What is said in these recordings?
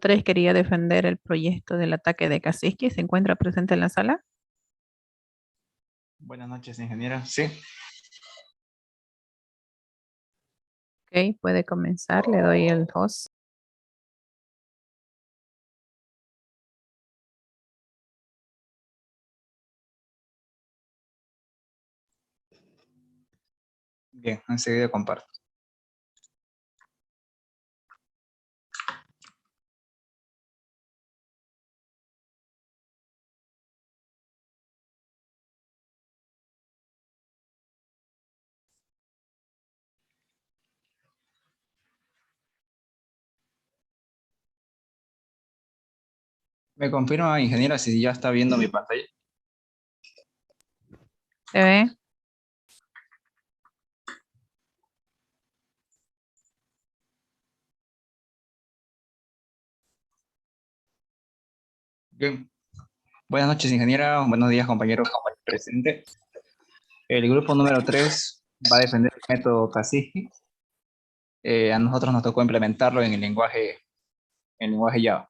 Tres quería defender el proyecto del ataque de Kaczynski. ¿Se encuentra presente en la sala? Buenas noches, ingeniera. Sí, Ok, puede comenzar. Le doy el host. bien, enseguida comparto. ¿Me confirma, ingeniera, si ya está viendo mi pantalla? ¿Se ve? Bien. Buenas noches, ingeniera. Buenos días, compañeros presentes. El grupo número 3 va a defender el método Kaczynski. A nosotros nos tocó implementarlo en lenguaje Java.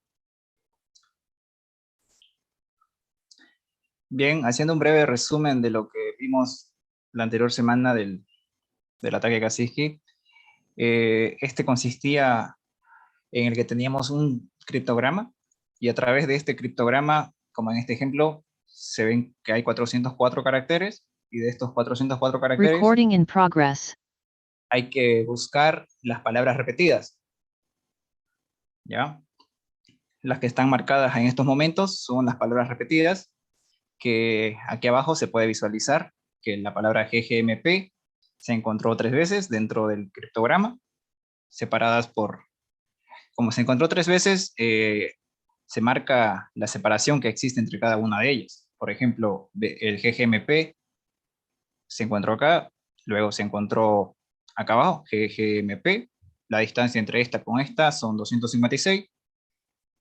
Bien, haciendo un breve resumen de lo que vimos la anterior semana del ataque Kaczynski. Este consistía en el que teníamos un criptograma y a través de este criptograma, como en este ejemplo, se ven que hay 404 caracteres y de estos 404 caracteres Recording in progress. hay que buscar las palabras repetidas, ¿ya? Las que están marcadas en estos momentos son las palabras repetidas, que aquí abajo se puede visualizar que la palabra GGMP se encontró 3 veces dentro del criptograma, separadas por, como se encontró 3 veces, se marca la separación que existe entre cada una de ellas. Por ejemplo, el GGMP se encontró acá, luego se encontró acá abajo, GGMP, la distancia entre esta con esta son 256,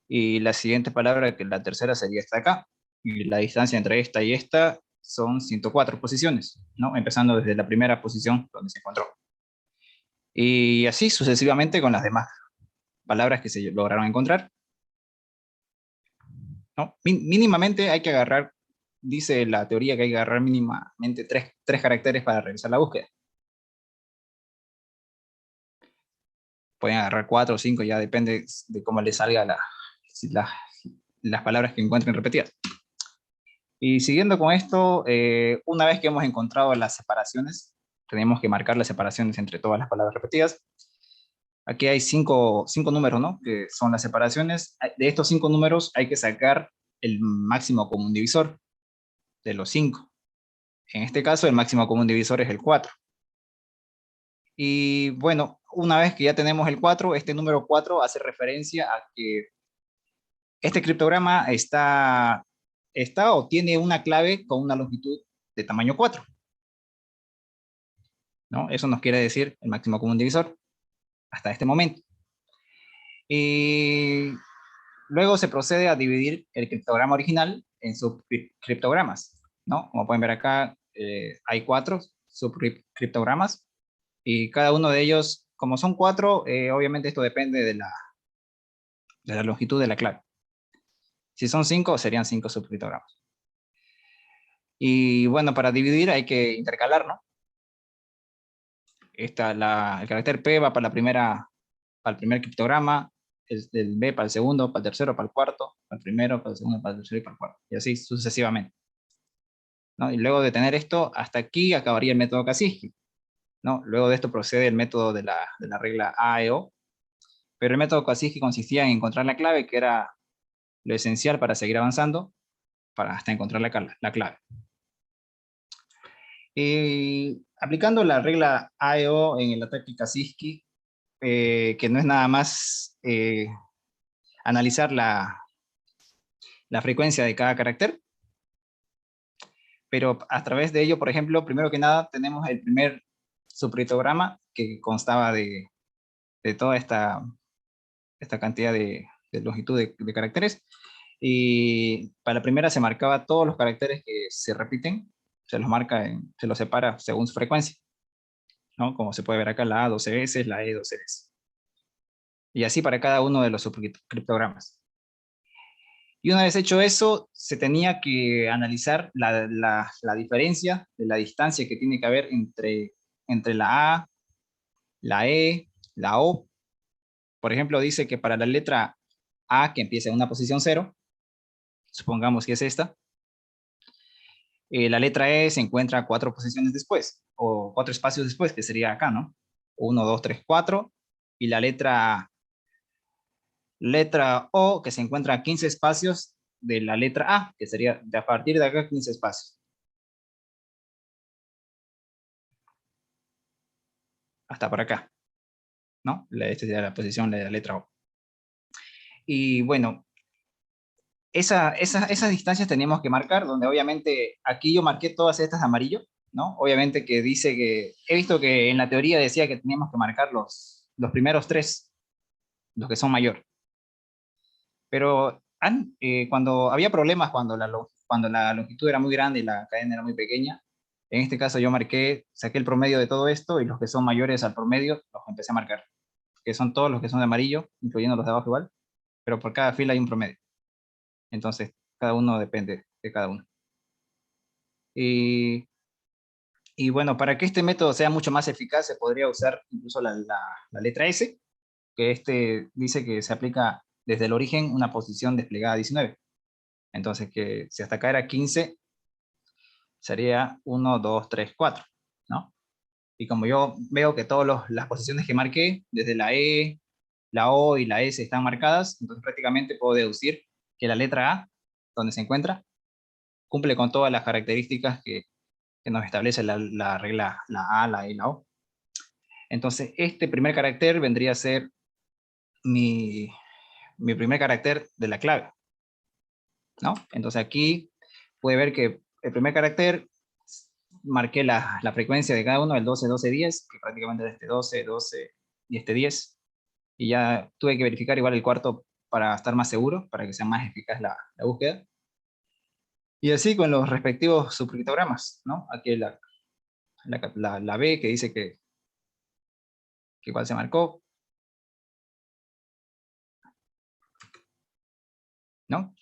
y la siguiente palabra, que la tercera sería esta acá, y la distancia entre esta y esta son 104 posiciones, ¿no? Empezando desde la primera posición donde se encontró. Y así sucesivamente con las demás palabras que se lograron encontrar, ¿no? Mínimamente hay que agarrar, dice la teoría que hay que agarrar mínimamente tres caracteres para realizar la búsqueda. Pueden agarrar 4 o 5, ya depende de cómo les salga las palabras que encuentren repetidas. Y siguiendo con esto, una vez que hemos encontrado las separaciones, tenemos que marcar las separaciones entre todas las palabras repetidas. Aquí hay cinco números, ¿no? Que son las separaciones. De estos 5 números hay que sacar el máximo común divisor de los 5. En este caso, el máximo común divisor es el 4. Y bueno, una vez que ya tenemos el 4, este número 4 hace referencia a que este criptograma está o tiene una clave con una longitud de tamaño 4, ¿no? Eso nos quiere decir el máximo común divisor hasta este momento. Y luego se procede a dividir el criptograma original en subcriptogramas, ¿no? Como pueden ver acá, hay 4 subcriptogramas y cada uno de ellos, como son 4, obviamente esto depende de la longitud de la clave. Si son 5, serían 5 subcriptogramas. Y bueno, para dividir hay que intercalar, ¿no? El carácter P va para el primer criptograma, el B para el segundo, para el tercero, para el cuarto, para el primero, para el segundo, para el tercero y para el cuarto. Y así sucesivamente, ¿no? Y luego de tener esto, hasta aquí acabaría el método Kaczynski, ¿no? Luego de esto procede el método de la regla AEO, pero el método Kaczynski consistía en encontrar la clave, que era lo esencial para seguir avanzando, hasta encontrar la clave. Y aplicando la regla AEO en el ataque Kaczynski, que no es nada más analizar la frecuencia de cada carácter, pero a través de ello, por ejemplo, primero que nada tenemos el primer subcriptograma que constaba de toda esta cantidad de longitud de caracteres, y para la primera se marcaba todos los caracteres que se repiten, se los separa según su frecuencia, ¿no? Como se puede ver acá, la A 12 veces, la E 12 veces. Y así para cada uno de los subcriptogramas. Y una vez hecho eso, se tenía que analizar la diferencia de la distancia que tiene que haber entre la A, la E, la O. Por ejemplo, dice que para la letra A, que empieza en una posición 0, supongamos que es esta, la letra E se encuentra 4 posiciones después, o 4 espacios después, que sería acá, ¿no? 1, 2, 3, 4. Y la letra O, que se encuentra a 15 espacios de la letra A, que sería de a partir de acá 15 espacios. Hasta por acá, ¿no? Esta sería la posición de la letra O. Y bueno, esas distancias teníamos que marcar, donde obviamente aquí yo marqué todas estas de amarillo, ¿no? Obviamente que dice que, he visto que en la teoría decía que teníamos que marcar los primeros 3, los que son mayor. Pero cuando había problemas, cuando la longitud era muy grande y la cadena era muy pequeña, en este caso yo saqué el promedio de todo esto y los que son mayores al promedio los empecé a marcar, que son todos los que son de amarillo, incluyendo los de abajo igual, pero por cada fila hay un promedio. Entonces, cada uno depende de cada uno. Y, y bueno, para que este método sea mucho más eficaz, se podría usar incluso la letra S, que dice que se aplica desde el origen una posición desplegada a 19. Entonces, que si hasta acá era 15, sería 1, 2, 3, 4, ¿no? Y como yo veo que todas las posiciones que marqué, desde la E, la O y la S están marcadas, entonces prácticamente puedo deducir que la letra A, donde se encuentra, cumple con todas las características que nos establece la regla, la A, la E y la O. Entonces, este primer carácter vendría a ser mi, mi primer carácter de la clave, ¿no? Entonces aquí puede ver que el primer carácter marqué la frecuencia de cada uno, el 12, 12, 10, que prácticamente es este 12, 12 y este 10. Y ya tuve que verificar igual el cuarto para estar más seguro, para que sea más eficaz la búsqueda. Y así con los respectivos subcriptogramas, ¿no? Aquí la B que dice que igual se marcó, ¿no?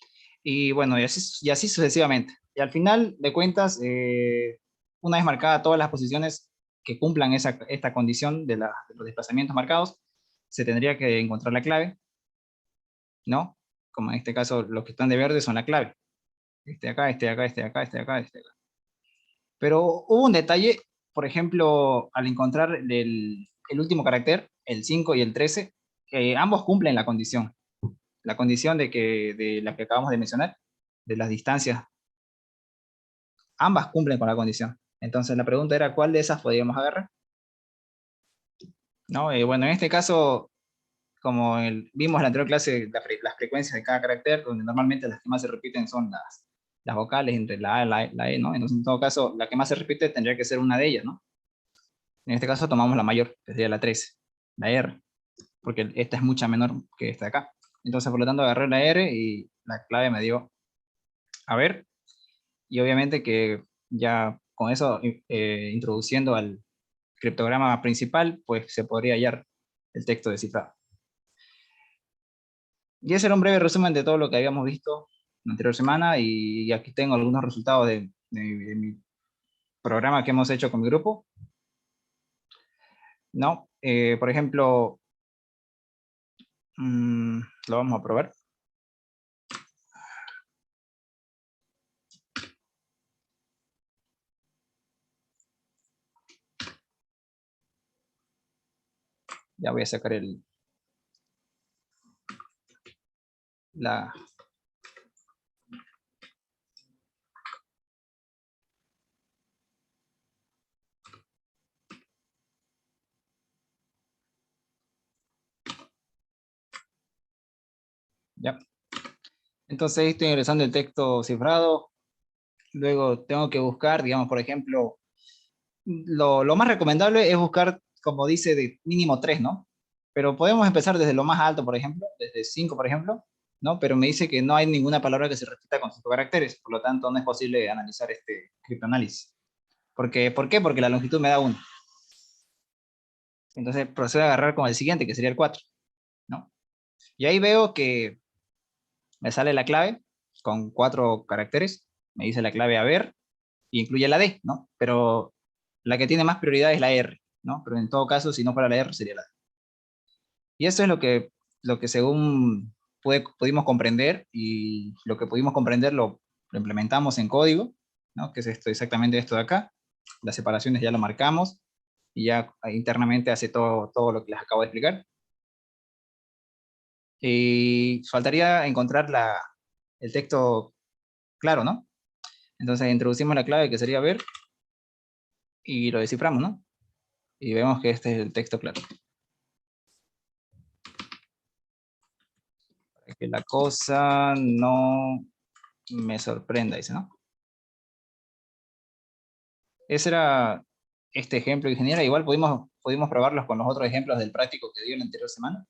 Y bueno, y así sucesivamente. Y al final de cuentas, una vez marcadas todas las posiciones que cumplan esta condición de los desplazamientos marcados, se tendría que encontrar la clave, ¿no? Como en este caso, los que están de verde son la clave. Este de acá, este de acá, este de acá, este de acá, este de acá. Pero hubo un detalle, por ejemplo, al encontrar el último carácter, el 5 y el 13, que ambos cumplen la condición de la que acabamos de mencionar, de las distancias, ambas cumplen con la condición. Entonces la pregunta era, ¿cuál de esas podríamos agarrar? ¿No? Bueno, en este caso, como vimos en la anterior clase, las frecuencias de cada carácter, donde normalmente las que más se repiten son las vocales entre la A y la E, ¿no? Entonces, en todo caso, la que más se repite tendría que ser una de ellas, ¿no? En este caso tomamos la mayor, que sería la 13, la R, porque esta es mucha menor que esta de acá. Entonces, por lo tanto, agarré la R y la clave me dio a ver, y obviamente que ya con eso, introduciendo al criptograma principal, pues se podría hallar el texto descifrado. Y ese era un breve resumen de todo lo que habíamos visto la anterior semana, y aquí tengo algunos resultados de mi programa que hemos hecho con mi grupo, ¿no? Por ejemplo, lo vamos a probar. Ya voy a sacar la... Ya. Entonces estoy ingresando el texto cifrado, luego tengo que buscar, digamos, por ejemplo, lo más recomendable es buscar, como dice, de mínimo 3, ¿no? Pero podemos empezar desde lo más alto, por ejemplo, desde 5, por ejemplo, ¿no? Pero me dice que no hay ninguna palabra que se repita con 5 caracteres, por lo tanto no es posible analizar este criptoanálisis. ¿Por qué? Porque la longitud me da 1. Entonces procedo a agarrar con el siguiente, que sería el 4, ¿no? Y ahí veo que me sale la clave con 4 caracteres. Me dice la clave haber y incluye la D, ¿no? Pero la que tiene más prioridad es la R, ¿no? Pero en todo caso, si no fuera la R, sería la D. Y eso es lo que según pudimos comprender, y lo que pudimos comprender lo implementamos en código, ¿no? Que es esto, exactamente esto de acá. Las separaciones ya lo marcamos y ya internamente hace todo lo que les acabo de explicar. Y faltaría encontrar el texto claro, ¿no? Entonces introducimos la clave que sería ver y lo desciframos, ¿no? Y vemos que este es el texto claro. Para que la cosa no me sorprenda, dice, ¿no? Ese era este ejemplo, ingeniera. Igual pudimos probarlos con los otros ejemplos del práctico que dio la anterior semana,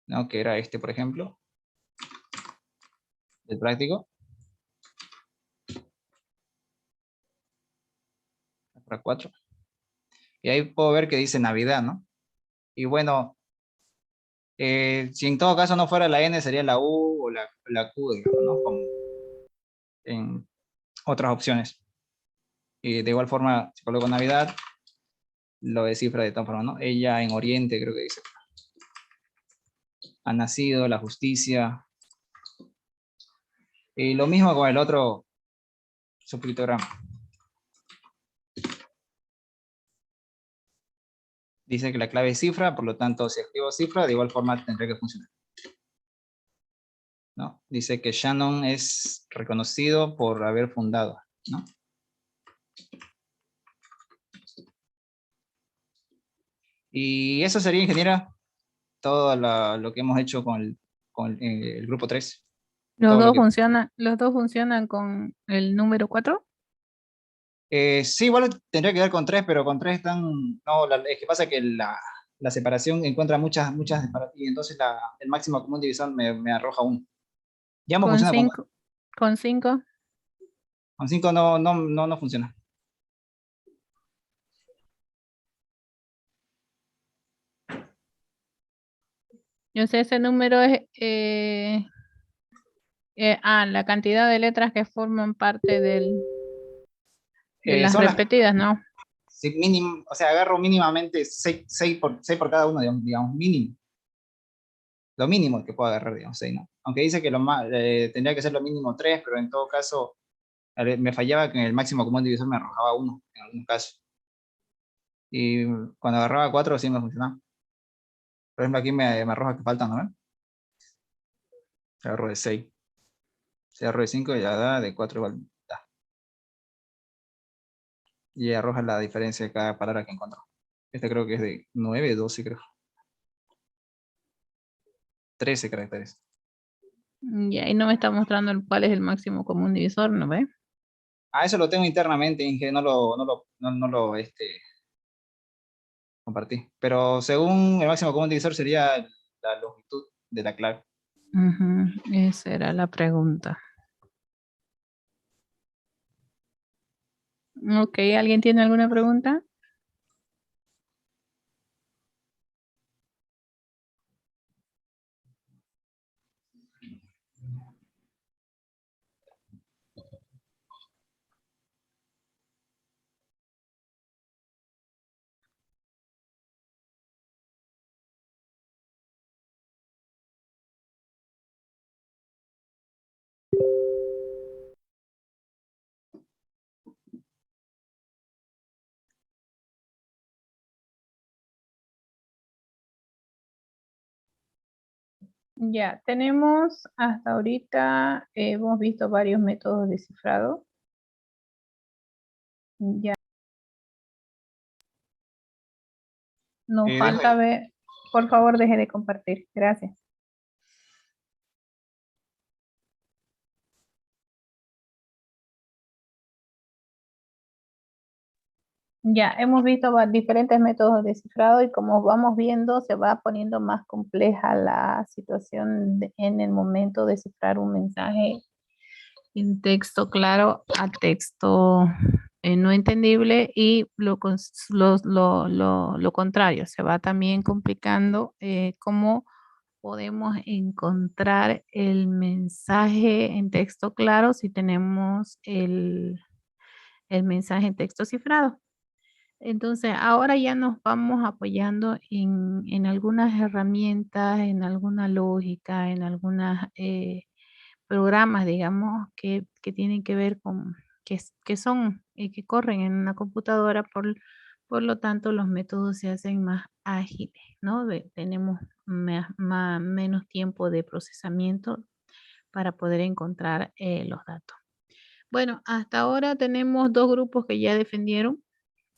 ¿no? Que era este, por ejemplo, del práctico. Para 4. Y ahí puedo ver que dice Navidad, ¿no? Y bueno, si en todo caso no fuera la N, sería la U o la Q, digamos, ¿no? Como en otras opciones. Y de igual forma, si coloco Navidad, lo descifra de tal forma, ¿no? Ella en Oriente, creo que dice. Ha nacido la justicia. Y lo mismo con el otro subcriptograma. Dice que la clave es cifra, por lo tanto, si activo cifra, de igual forma tendrá que funcionar, ¿no? Dice que Shannon es reconocido por haber fundado, ¿no? Y eso sería, ingeniera, todo lo que hemos hecho con el grupo 3. Todo lo que... Los dos funcionan con el número 4. sí, igual tendría que ver con 3, pero con 3 están... No, es que pasa que la separación encuentra muchas y entonces el máximo común divisor me arroja 1. Ya me Con funciona con 5. Con 5. 5 no funciona. Yo sé, ese número es la cantidad de letras que forman parte de las Son las repetidas, ¿no? sí, mínimo, o sea, agarro mínimamente 6 por cada uno, digamos, mínimo. Lo mínimo que puedo agarrar, digamos, 6, ¿no? Aunque dice que tendría que ser lo mínimo 3, pero en todo caso me fallaba que en el máximo común divisor me arrojaba 1, en algunos casos. Y cuando agarraba 4 sí me funcionaba. Por ejemplo, aquí me arroja que faltan, ¿no? Agarro de 6. Si agarro de 5 ya da, de 4 igual da. Y arroja la diferencia de cada palabra que encontró. Este creo que es de 9, 12 creo. 13 caracteres. Y ahí no me está mostrando cuál es el máximo común divisor, ¿no ve? Eso lo tengo internamente, Inge, no lo compartí. Pero según el máximo común divisor sería la longitud de la clave. Ujú, esa era la pregunta. Ok, ¿alguien tiene alguna pregunta? Ya, tenemos hasta ahorita, hemos visto varios métodos de cifrado. Ya, nos Dejo falta ver, por favor, deje de compartir. Gracias. Ya, hemos visto diferentes métodos de cifrado y como vamos viendo, se va poniendo más compleja la situación en el momento de cifrar un mensaje en texto claro a texto no entendible y lo contrario, se va también complicando cómo podemos encontrar el mensaje en texto claro si tenemos el mensaje en texto cifrado. Entonces, ahora ya nos vamos apoyando en algunas herramientas, en alguna lógica, en algunos programas, digamos, que tienen que ver con, que son y que corren en una computadora, por lo tanto, los métodos se hacen más ágiles, ¿no? Tenemos menos tiempo de procesamiento para poder encontrar los datos. Bueno, hasta ahora tenemos dos grupos que ya defendieron.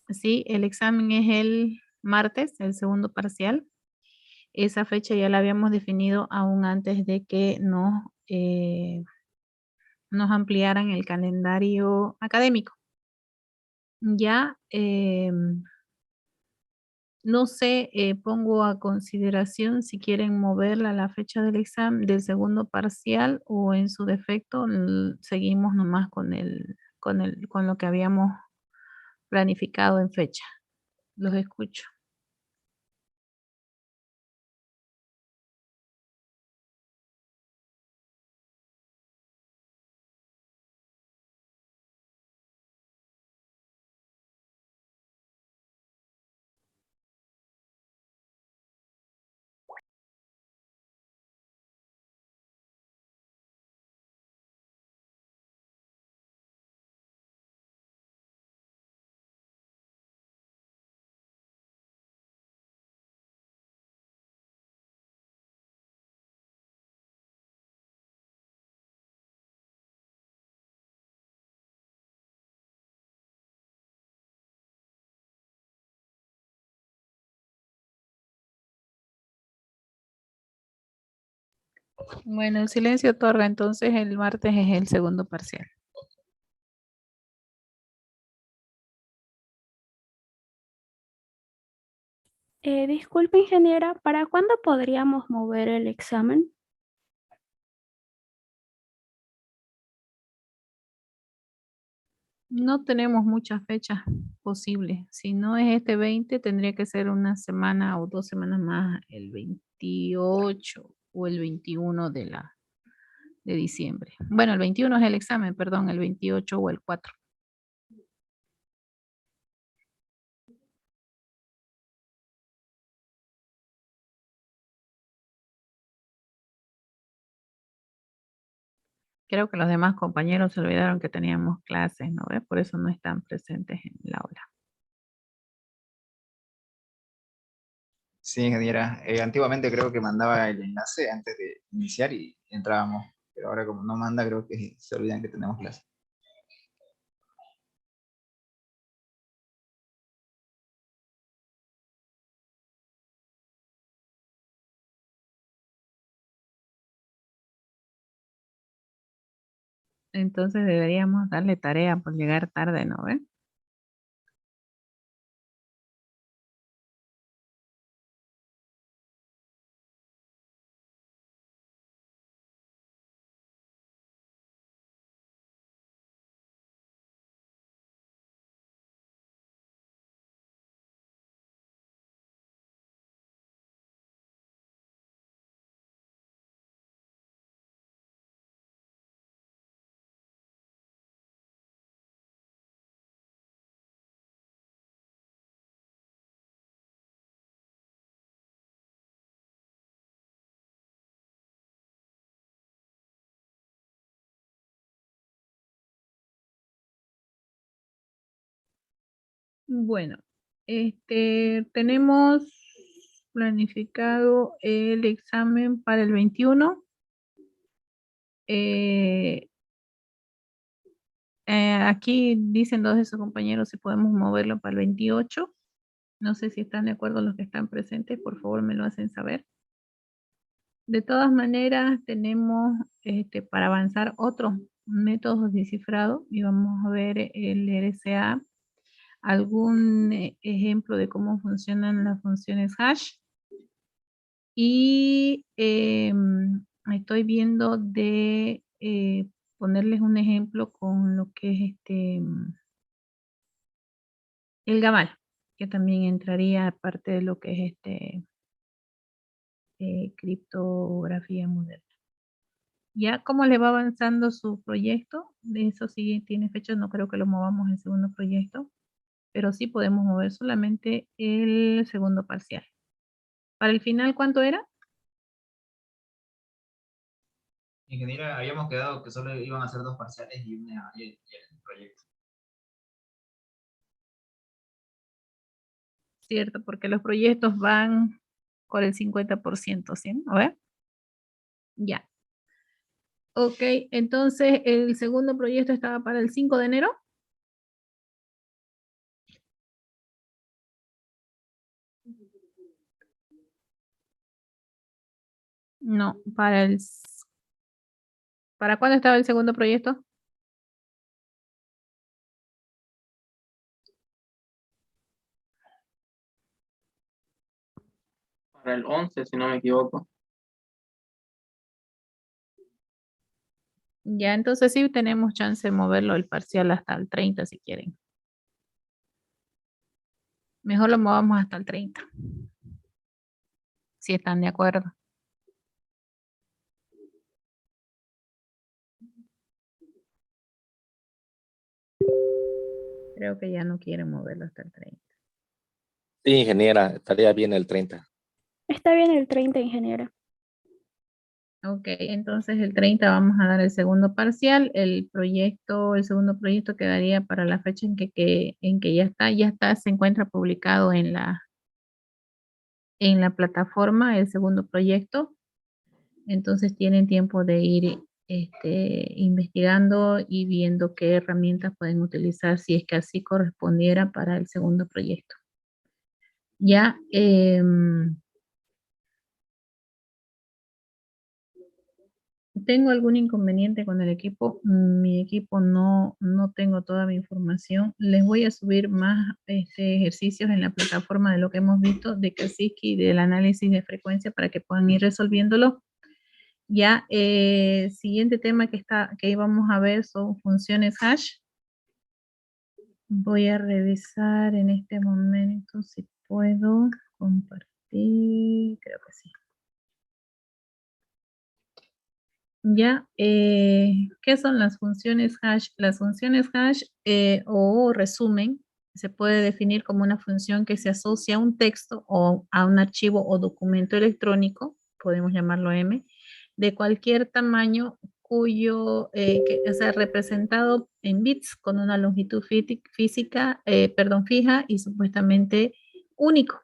Sí, el examen es el martes, el segundo parcial. Esa fecha ya la habíamos definido aún antes de que nos ampliaran el calendario académico. Ya, no sé, pongo a consideración si quieren moverla la fecha del examen del segundo parcial o en su defecto seguimos nomás con lo que habíamos planificado en fecha. Los escucho. Bueno, el silencio otorga, entonces el martes es el segundo parcial. Disculpe, ingeniera, ¿para cuándo podríamos mover el examen? No tenemos muchas fechas posibles. Si no es este 20, tendría que ser una semana o 2 semanas más, el 28 o el 21 de diciembre. Bueno, el 21 es el examen, perdón, el 28 o el 4. Creo que los demás compañeros se olvidaron que teníamos clases, ¿no ves? Por eso no están presentes en el aula. Sí, ingeniera. Antiguamente creo que mandaba el enlace antes de iniciar y entrábamos, pero ahora como no manda, creo que se olvidan que tenemos clase. Entonces deberíamos darle tarea por llegar tarde, ¿no ves? Bueno, tenemos planificado el examen para el 21. Eh, aquí dicen dos de sus compañeros si podemos moverlo para el 28. No sé si están de acuerdo los que están presentes, por favor me lo hacen saber. De todas maneras, tenemos para avanzar otros métodos de cifrado y vamos a ver el RSA, algún ejemplo de cómo funcionan las funciones hash. Y estoy viendo de ponerles un ejemplo con lo que es el Gamal, que también entraría parte de lo que es criptografía moderna. Ya cómo le va avanzando su proyecto, de eso sí tiene fecha, no creo que lo movamos en segundo proyecto, pero sí podemos mover solamente el segundo parcial. Para el final, ¿cuánto era? Ingeniera, habíamos quedado que solo iban a ser 2 parciales y el proyecto. Cierto, porque los proyectos van con el 50%, ¿sí? A ver. Ya. Ok, entonces el segundo proyecto estaba para el 5 de enero. No, ¿para cuándo estaba el segundo proyecto? Para el 11, si no me equivoco. Ya, entonces sí tenemos chance de moverlo el parcial hasta el 30 si quieren. Mejor lo movamos hasta el 30. Si están de acuerdo. Creo que ya no quieren moverlo hasta el 30. Sí, ingeniera, estaría bien el 30. Está bien el 30, ingeniera. Ok, entonces el 30 vamos a dar el segundo parcial. El segundo proyecto quedaría para la fecha en que ya está, se encuentra publicado en la plataforma el segundo proyecto. Entonces tienen tiempo de ir investigando y viendo qué herramientas pueden utilizar si es que así correspondiera para el segundo proyecto. Ya, ¿tengo algún inconveniente con el equipo? Mi equipo no tengo toda mi información. Les voy a subir más ejercicios en la plataforma de lo que hemos visto de Kasiki y del análisis de frecuencia para que puedan ir resolviéndolo. Ya, siguiente tema que íbamos a ver son funciones hash. Voy a revisar en este momento si puedo compartir, creo que sí. Ya, ¿qué son las funciones hash? Las funciones hash o resumen se puede definir como una función que se asocia a un texto o a un archivo o documento electrónico, podemos llamarlo M, de cualquier tamaño que sea representado en bits con una longitud fija y supuestamente único.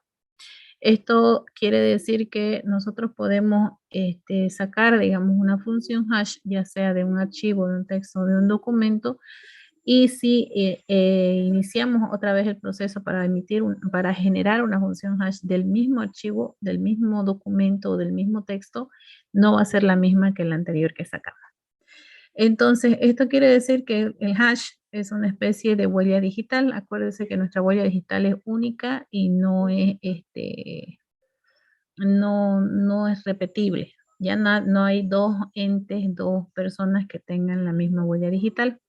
Esto quiere decir que nosotros podemos sacar, digamos, una función hash, ya sea de un archivo, de un texto, de un documento, y si iniciamos otra vez el proceso para generar una función hash del mismo archivo, del mismo documento o del mismo texto, no va a ser la misma que la anterior que sacamos. Entonces, esto quiere decir que el hash es una especie de huella digital. Acuérdense que nuestra huella digital es única y no es repetible. Ya no hay dos entes, dos personas que tengan la misma huella digital.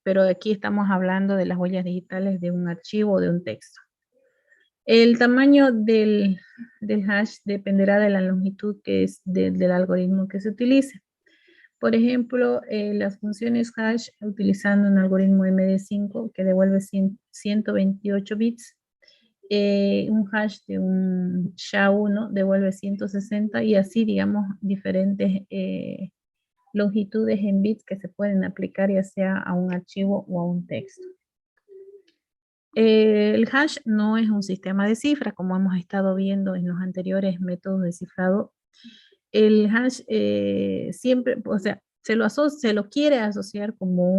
Pero aquí estamos hablando de las huellas digitales de un archivo o de un texto. El tamaño del hash dependerá de la longitud que es del algoritmo que se utilice. Por ejemplo, las funciones hash utilizando un algoritmo MD5 que devuelve 128 bits, un hash de un SHA-1 devuelve 160 y así, digamos, diferentes longitudes en bits que se pueden aplicar ya sea a un archivo o a un texto. El hash no es un sistema de cifras como hemos estado viendo en los anteriores métodos de cifrado. El hash siempre, o sea, se lo quiere asociar como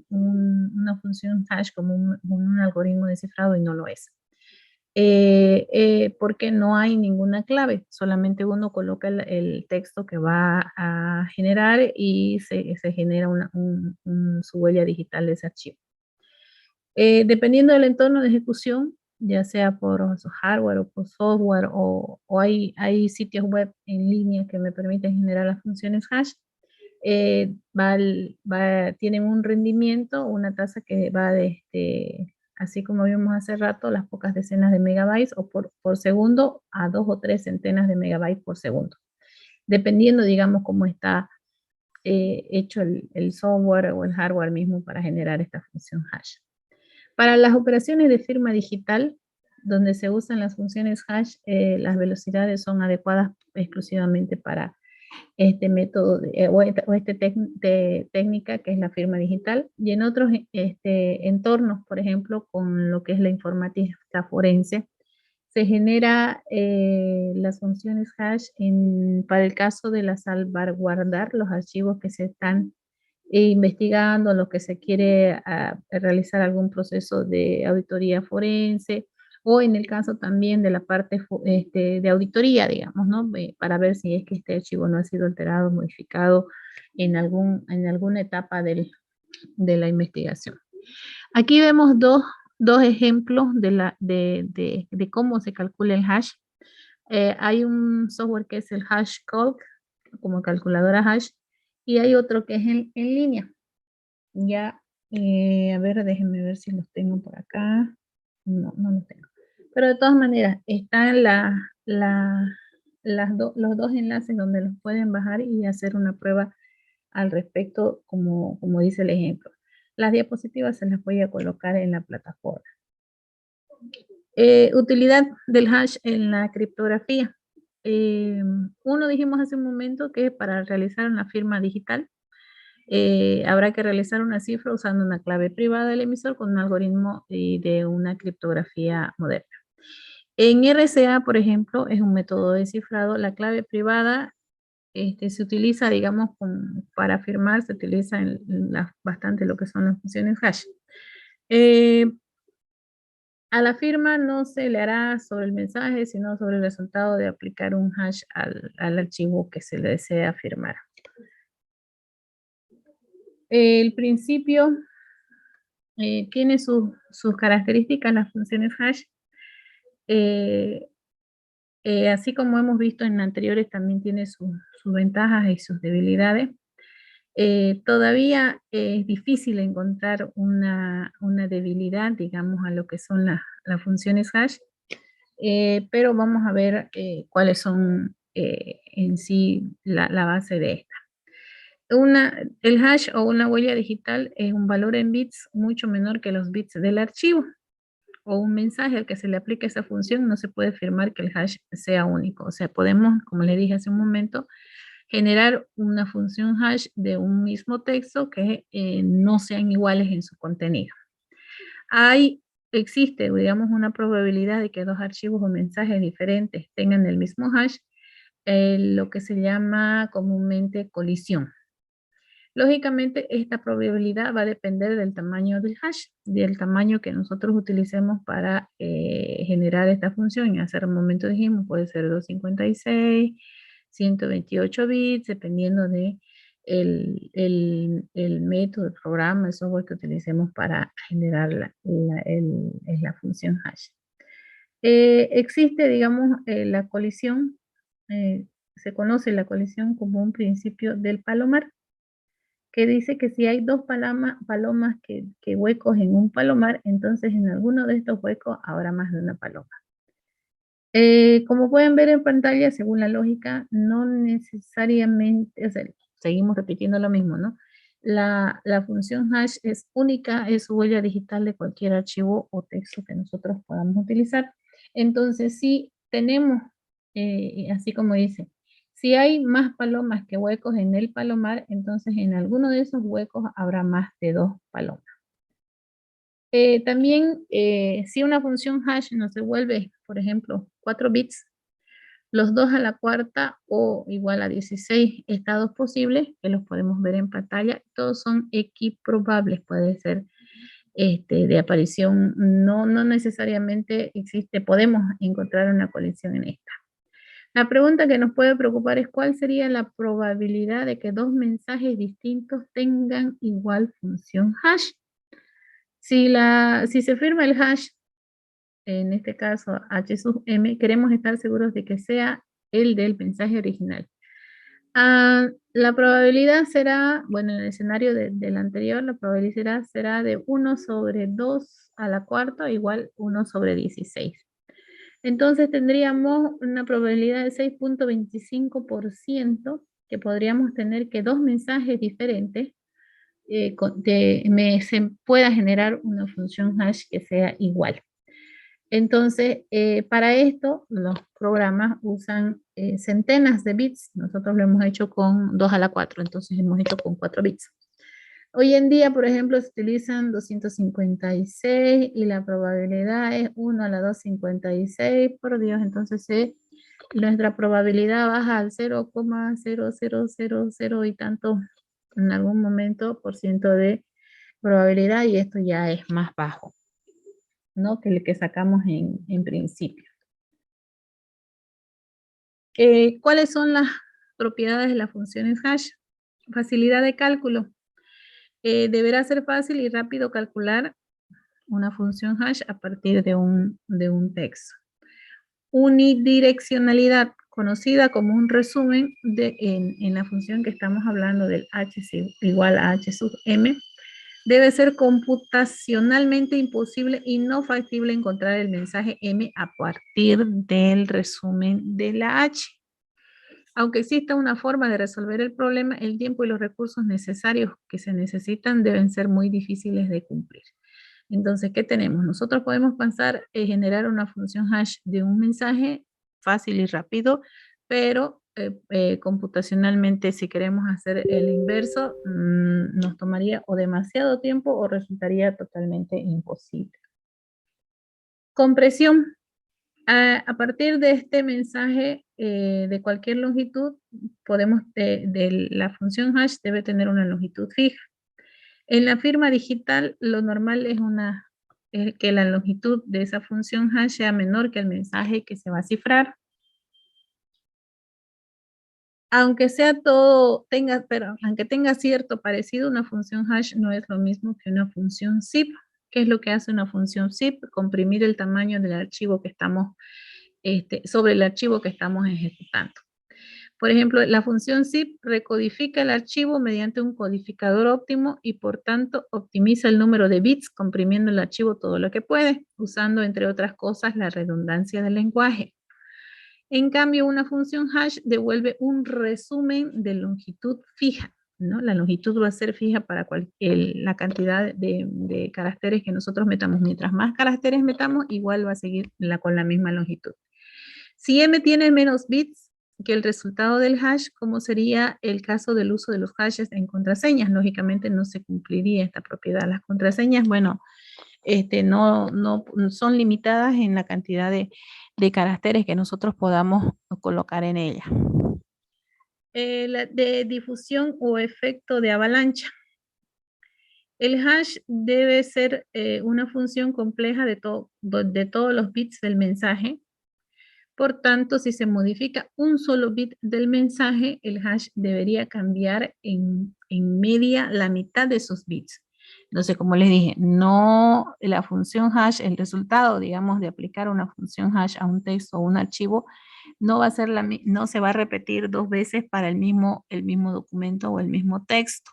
una función hash, como un algoritmo de cifrado y no lo es. Porque no hay ninguna clave, solamente uno coloca el texto que va a generar y se genera su huella digital de ese archivo. Dependiendo del entorno de ejecución, ya sea por hardware o por software, o hay sitios web en línea que me permiten generar las funciones hash, tienen un rendimiento, una tasa que va así como vimos hace rato, las pocas decenas de megabytes o por segundo a 2 o 3 centenas de megabytes por segundo, dependiendo, digamos, cómo está hecho el software o el hardware mismo para generar esta función hash. Para las operaciones de firma digital, donde se usan las funciones hash, las velocidades son adecuadas exclusivamente para este método o esta técnica que es la firma digital, y en otros entornos, por ejemplo, con lo que es la informática forense, se genera las funciones hash para el caso de la salvaguardar los archivos que se están investigando, lo que se quiere realizar algún proceso de auditoría forense, o en el caso también de la parte de auditoría, digamos, ¿no? Para ver si es que este archivo no ha sido alterado, modificado en alguna etapa de la investigación. Aquí vemos dos ejemplos de cómo se calcula el hash. Hay un software que es el HashCalc, como calculadora hash, y hay otro que es en línea. Ya, a ver, déjenme ver si los tengo por acá. No, no los tengo. Pero de todas maneras, están los dos enlaces donde los pueden bajar y hacer una prueba al respecto, como dice el ejemplo. Las diapositivas se las voy a colocar en la plataforma. Utilidad del hash en la criptografía. Uno dijimos hace un momento que para realizar una firma digital habrá que realizar una cifra usando una clave privada del emisor con un algoritmo de una criptografía moderna. En RSA, por ejemplo, es un método de cifrado. La clave privada se utiliza, digamos, para firmar, se utiliza bastante lo que son las funciones hash. A la firma no se le hará sobre el mensaje, sino sobre el resultado de aplicar un hash al archivo que se le desea firmar. El principio tiene sus características, las funciones hash. Así como hemos visto en anteriores, también tiene sus ventajas y sus debilidades. Todavía es difícil encontrar una debilidad, digamos, a lo que son las funciones hash, pero vamos a ver cuáles son en sí la base de esta. El hash o una huella digital es un valor en bits mucho menor que los bits del archivo o un mensaje al que se le aplica esa función. No se puede afirmar que el hash sea único. O sea, podemos, como le dije hace un momento, generar una función hash de un mismo texto que no sean iguales en su contenido. Existe, digamos, una probabilidad de que dos archivos o mensajes diferentes tengan el mismo hash, lo que se llama comúnmente colisión. Lógicamente, esta probabilidad va a depender del tamaño del hash, del tamaño que nosotros utilicemos para generar esta función. Y hace un momento dijimos, puede ser 256, 128 bits, dependiendo de el método, el programa, el software que utilicemos para generar la función hash. Existe, digamos, la colisión, se conoce la colisión como un principio del palomar, que dice que si hay dos palomas que huecos en un palomar, entonces en alguno de estos huecos habrá más de una paloma. Como pueden ver en pantalla, según la lógica, no necesariamente, o sea, seguimos repitiendo lo mismo, ¿no? La función hash es única, es huella digital de cualquier archivo o texto que nosotros podamos utilizar. Entonces, si tenemos, así como dice, si hay más palomas que huecos en el palomar, entonces en alguno de esos huecos habrá más de dos palomas. También, si una función hash nos devuelve, por ejemplo, 4 bits, los 2 a la cuarta o igual a 16 estados posibles, que los podemos ver en pantalla, todos son equiprobables, puede ser de aparición, no necesariamente existe, podemos encontrar una colisión en esta. La pregunta que nos puede preocupar es cuál sería la probabilidad de que dos mensajes distintos tengan igual función hash. Si se firma el hash, en este caso h sub m, queremos estar seguros de que sea el del mensaje original. La probabilidad será, bueno, en el escenario del anterior, la probabilidad será de 1 sobre 2 a la cuarta igual 1 sobre 16. Entonces tendríamos una probabilidad de 6.25% que podríamos tener que dos mensajes diferentes se pueda generar una función hash que sea igual. Entonces, para esto, los programas usan centenas de bits. Nosotros lo hemos hecho con 2 a la 4, entonces hemos hecho con 4 bits. Hoy en día, por ejemplo, se utilizan 256 y la probabilidad es 1 a la 256, por Dios, entonces nuestra probabilidad baja al 0,0000 y tanto en algún momento por ciento de probabilidad y esto ya es más bajo, ¿no? Que el que sacamos en principio. ¿Cuáles son las propiedades de las funciones hash? Facilidad de cálculo. Deberá ser fácil y rápido calcular una función hash a partir de un texto. Unidireccionalidad, conocida como un resumen en la función que estamos hablando del h igual a h sub m, debe ser computacionalmente imposible y no factible encontrar el mensaje m a partir del resumen de la h. Aunque exista una forma de resolver el problema, el tiempo y los recursos necesarios que se necesitan deben ser muy difíciles de cumplir. Entonces, ¿qué tenemos? Nosotros podemos pensar en generar una función hash de un mensaje fácil y rápido, pero computacionalmente, si queremos hacer el inverso, nos tomaría o demasiado tiempo o resultaría totalmente imposible. Compresión. A partir de este mensaje de cualquier longitud, la función hash debe tener una longitud fija. En la firma digital, lo normal es que la longitud de esa función hash sea menor que el mensaje que se va a cifrar. Aunque tenga cierto parecido, una función hash no es lo mismo que una función zip. ¿Qué es lo que hace una función zip? Comprimir el tamaño del archivo que estamos sobre el archivo que estamos ejecutando. Por ejemplo, la función zip recodifica el archivo mediante un codificador óptimo y por tanto optimiza el número de bits comprimiendo el archivo todo lo que puede, usando entre otras cosas la redundancia del lenguaje. En cambio, una función hash devuelve un resumen de longitud fija, ¿no? La longitud va a ser fija para la cantidad de caracteres que nosotros metamos. Mientras más caracteres metamos, igual va a seguir con la misma longitud. Si m tiene menos bits que el resultado del hash, ¿cómo sería el caso del uso de los hashes en contraseñas? Lógicamente no se cumpliría esta propiedad. Las contraseñas, bueno, no son limitadas en la cantidad de caracteres que nosotros podamos colocar en ella. De difusión o efecto de avalancha. El hash debe ser una función compleja de todos los bits del mensaje. Por tanto, si se modifica un solo bit del mensaje, el hash debería cambiar en media la mitad de esos bits. Entonces, como les dije, no la función hash, el resultado, digamos, de aplicar una función hash a un texto o un archivo, no se va a repetir dos veces para el mismo documento o el mismo texto.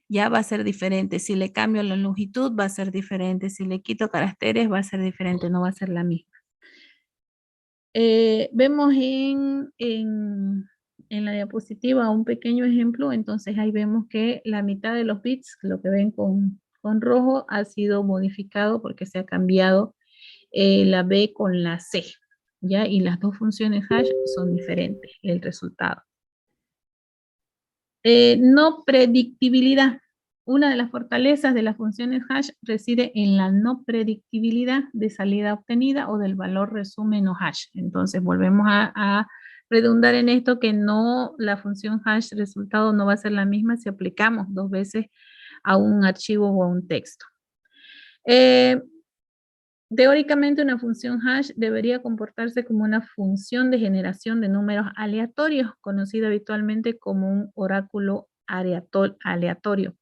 Ya va a ser diferente. Si le cambio la longitud, va a ser diferente. Si le quito caracteres, va a ser diferente, no va a ser la misma. Vemos en la diapositiva un pequeño ejemplo, entonces ahí vemos que la mitad de los bits, lo que ven con rojo, ha sido modificado porque se ha cambiado la B con la C, ¿ya? Y las dos funciones hash son diferentes, el resultado. No predictibilidad. Una de las fortalezas de las funciones hash reside en la no predictibilidad de salida obtenida o del valor resumen o hash. Entonces volvemos a redundar en esto que la función hash resultado no va a ser la misma si aplicamos dos veces a un archivo o a un texto. Teóricamente una función hash debería comportarse como una función de generación de números aleatorios, conocida habitualmente como un oráculo aleatorio.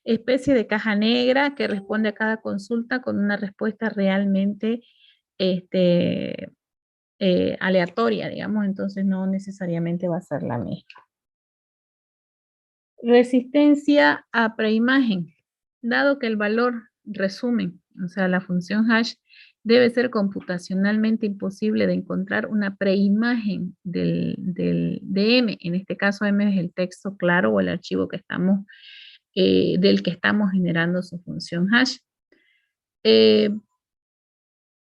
Especie de caja negra que responde a cada consulta con una respuesta realmente aleatoria, digamos, entonces no necesariamente va a ser la misma. Resistencia a preimagen. Dado que el valor resumen, o sea, la función hash, debe ser computacionalmente imposible de encontrar una preimagen de M. En este caso, M es el texto claro o el archivo que estamos, del que estamos generando su función hash.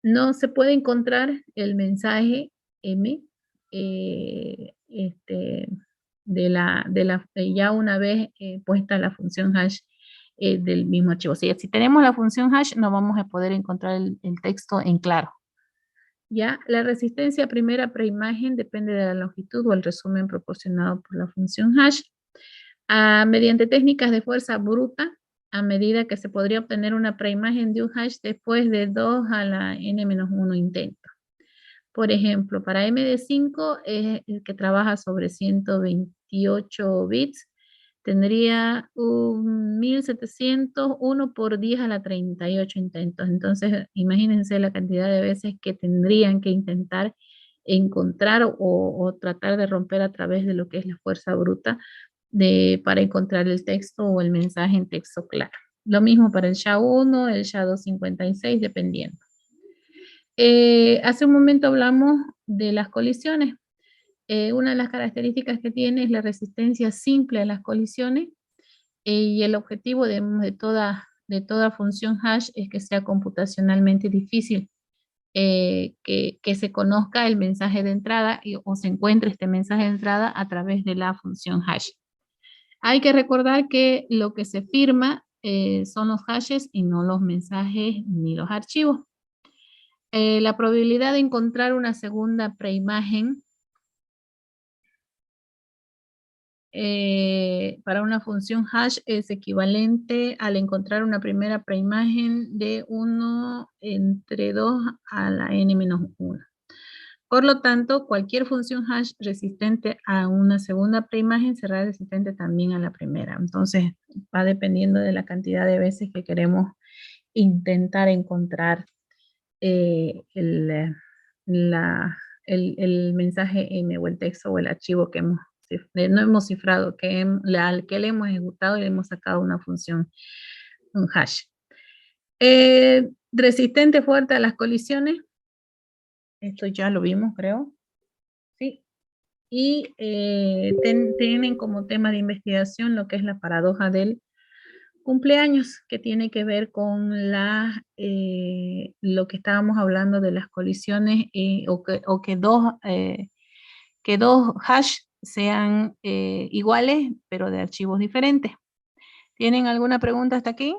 No se puede encontrar el mensaje M ya una vez puesta la función hash del mismo archivo. O sea, si tenemos la función hash, no vamos a poder encontrar el texto en claro. Ya, la resistencia a primera preimagen depende de la longitud o el resumen proporcionado por la función hash. Mediante técnicas de fuerza bruta, a medida que se podría obtener una preimagen de un hash después de 2 a la n-1 intentos. Por ejemplo, para MD5, el que trabaja sobre 128 bits, tendría un 1701 por 10 a la 38 intentos. Entonces, imagínense la cantidad de veces que tendrían que intentar encontrar o tratar de romper a través de lo que es la fuerza bruta para encontrar el texto o el mensaje en texto claro. Lo mismo para el SHA-1, el SHA-256, dependiendo. Hace un momento hablamos de las colisiones. Una de las características que tiene es la resistencia simple a las colisiones y el objetivo de toda función hash es que sea computacionalmente difícil que se conozca el mensaje de entrada o se encuentre este mensaje de entrada a través de la función hash. Hay que recordar que lo que se firma son los hashes y no los mensajes ni los archivos. La probabilidad de encontrar una segunda preimagen para una función hash es equivalente al encontrar una primera preimagen de 1 entre 2 a la n-1. Por lo tanto, cualquier función hash resistente a una segunda preimagen será resistente también a la primera. Entonces, va dependiendo de la cantidad de veces que queremos intentar encontrar el mensaje M o el texto o el archivo que no hemos cifrado, al que le hemos ejecutado y le hemos sacado una función, un hash. Resistente fuerte a las colisiones. Esto ya lo vimos, creo. Sí. Y tienen como tema de investigación lo que es la paradoja del cumpleaños, que tiene que ver con lo que estábamos hablando de las colisiones o que dos hash sean iguales, pero de archivos diferentes. ¿Tienen alguna pregunta hasta aquí?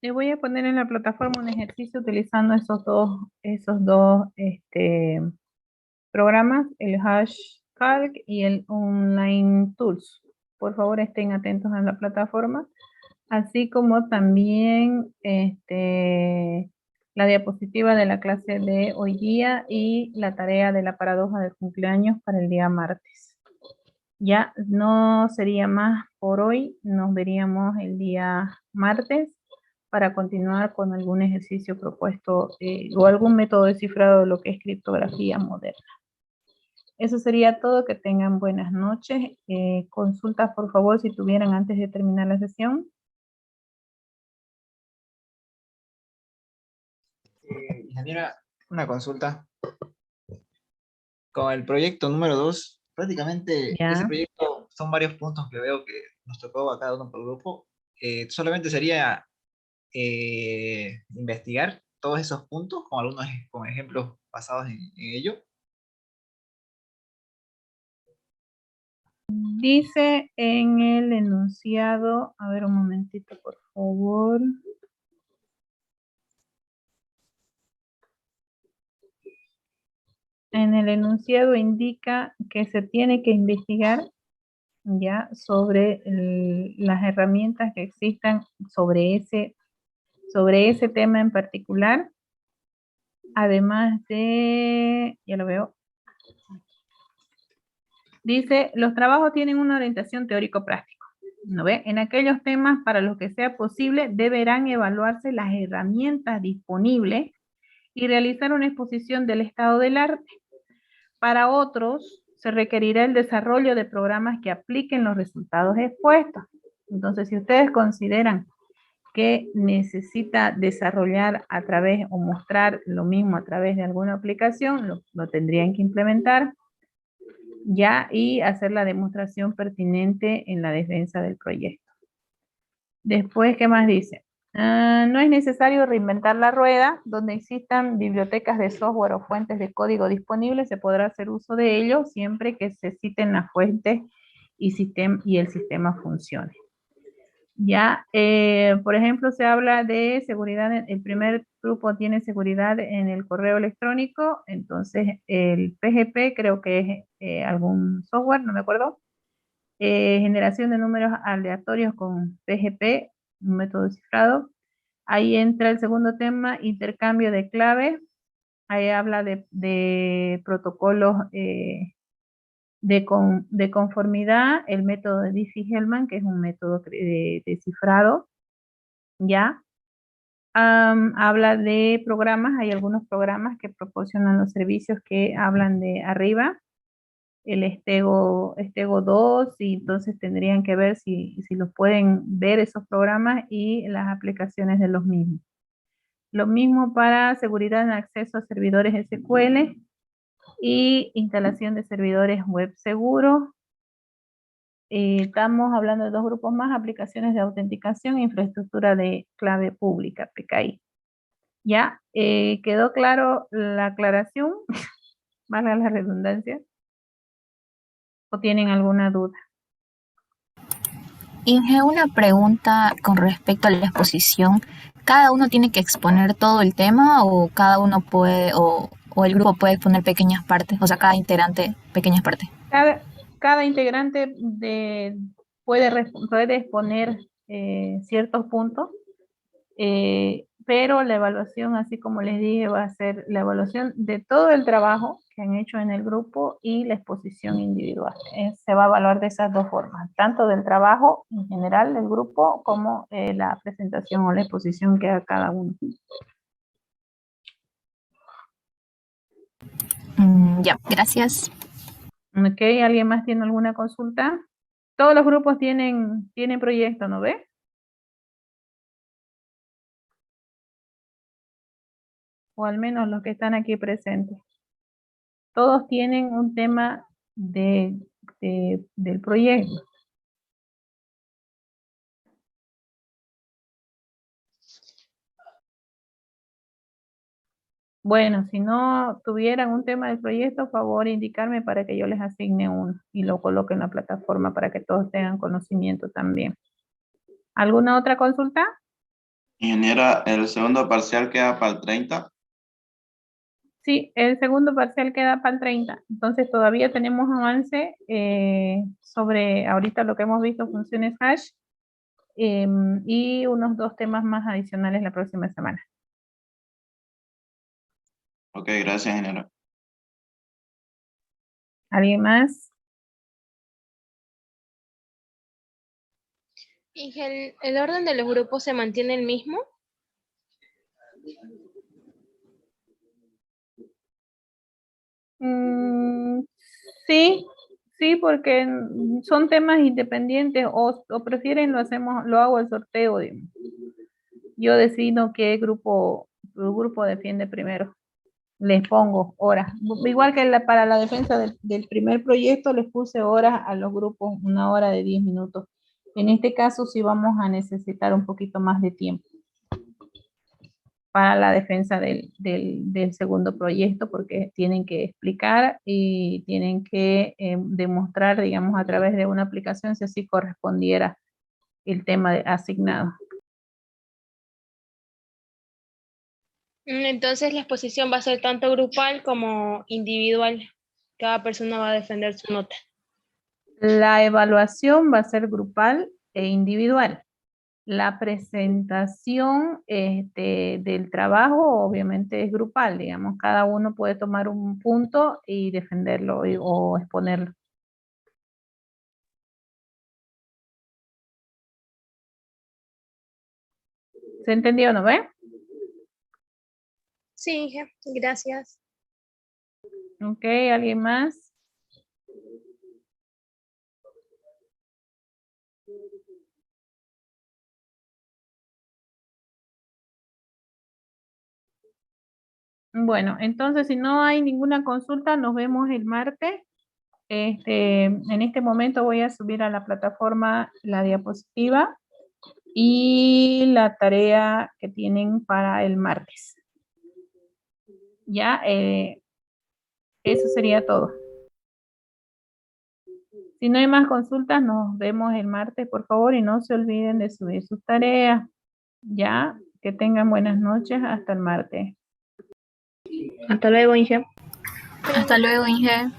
Le voy a poner en la plataforma un ejercicio utilizando esos dos programas, el HashCalc y el Online Tools. Por favor, estén atentos a la plataforma, así como también la diapositiva de la clase de hoy día y la tarea de la paradoja del cumpleaños para el día martes. Ya no sería más por hoy, nos veríamos el día martes para continuar con algún ejercicio propuesto o algún método descifrado de lo que es criptografía moderna. Eso sería todo, que tengan buenas noches. Consultas, por favor, si tuvieran antes de terminar la sesión. Ingeniera, una consulta. Con el proyecto número 2, prácticamente Ya. ese proyecto son varios puntos que veo que nos tocó a cada uno por grupo. Solamente sería investigar todos esos puntos con algunos con ejemplos basados en ello. Dice en el enunciado, a ver un momentito, por favor. En el enunciado indica que se tiene que investigar ya sobre las herramientas que existan sobre ese tema en particular, además de, ya lo veo, dice, los trabajos tienen una orientación teórico-práctica, ¿no ve? En aquellos temas para los que sea posible deberán evaluarse las herramientas disponibles y realizar una exposición del estado del arte. Para otros, se requerirá el desarrollo de programas que apliquen los resultados expuestos. Entonces, si ustedes consideran que necesita desarrollar a través o mostrar lo mismo a través de alguna aplicación, lo tendrían que implementar ya y hacer la demostración pertinente en la defensa del proyecto. Después, ¿qué más dice? No es necesario reinventar la rueda. Donde existan bibliotecas de software o fuentes de código disponibles, se podrá hacer uso de ello siempre que se citen las fuentes y el sistema funcione. Ya, por ejemplo, se habla de seguridad, el primer grupo tiene seguridad en el correo electrónico, entonces el PGP creo que es algún software, no me acuerdo. Generación de números aleatorios con PGP, un método descifrado. Ahí entra el segundo tema, intercambio de claves. Ahí habla de protocolos de conformidad, el método de Diffie-Hellman, que es un método descifrado, ¿ya? Habla de programas, hay algunos programas que proporcionan los servicios que hablan de arriba, el Stego 2, y entonces tendrían que ver si los pueden ver esos programas y las aplicaciones de los mismos. Lo mismo para seguridad en acceso a servidores SQL y instalación de servidores web seguros. Estamos hablando de dos grupos más, aplicaciones de autenticación e infraestructura de clave pública, PKI. ¿Ya? ¿Quedó claro la aclaración? Valga la redundancia. ¿O tienen alguna duda? Inge, una pregunta con respecto a la exposición. ¿Cada uno tiene que exponer todo el tema o cada uno puede, o el grupo puede exponer pequeñas partes? O sea, cada integrante, pequeñas partes. Cada integrante puede exponer ciertos puntos, pero la evaluación, así como les dije, va a ser la evaluación de todo el trabajo que han hecho en el grupo y la exposición individual. Se va a evaluar de esas dos formas, tanto del trabajo en general del grupo como la presentación o la exposición que haga cada uno. Ya, gracias. Ok, ¿alguien más tiene alguna consulta? Todos los grupos tienen proyecto, ¿no ve? O al menos los que están aquí presentes. Todos tienen un tema del proyecto. Bueno, si no tuvieran un tema del proyecto, favor indicarme para que yo les asigne uno y lo coloque en la plataforma para que todos tengan conocimiento también. ¿Alguna otra consulta? Ingeniera, el segundo parcial queda para el 30. Sí, el segundo parcial queda para el 30. Entonces todavía tenemos avance sobre ahorita lo que hemos visto, funciones hash, y unos 2 temas más adicionales la próxima semana. Ok, gracias, ingeniera. ¿Alguien más? Inge, ¿el orden de los grupos se mantiene el mismo? Mm, sí, sí, porque son temas independientes o prefieren lo hago el sorteo. Digamos. Yo decido qué grupo defiende primero. Les pongo horas. Igual que para la defensa del primer proyecto, les puse horas a los grupos, 1 hora de 10 minutos. En este caso sí vamos a necesitar un poquito más de tiempo para la defensa del segundo proyecto, porque tienen que explicar y tienen que demostrar, digamos, a través de una aplicación si así correspondiera el tema asignado. Entonces la exposición va a ser tanto grupal como individual. Cada persona va a defender su nota. La evaluación va a ser grupal e individual. La presentación del trabajo obviamente es grupal, digamos, cada uno puede tomar un punto y defenderlo o exponerlo. ¿Se entendió, no ve? Sí, Inge, gracias. Ok, ¿alguien más? Bueno, entonces si no hay ninguna consulta, nos vemos el martes. En este momento voy a subir a la plataforma la diapositiva y la tarea que tienen para el martes. Ya, eso sería todo. Si no hay más consultas, nos vemos el martes, por favor, y no se olviden de subir sus tareas. Ya, que tengan buenas noches, hasta el martes. Hasta luego, Inge. Hasta luego, Inge.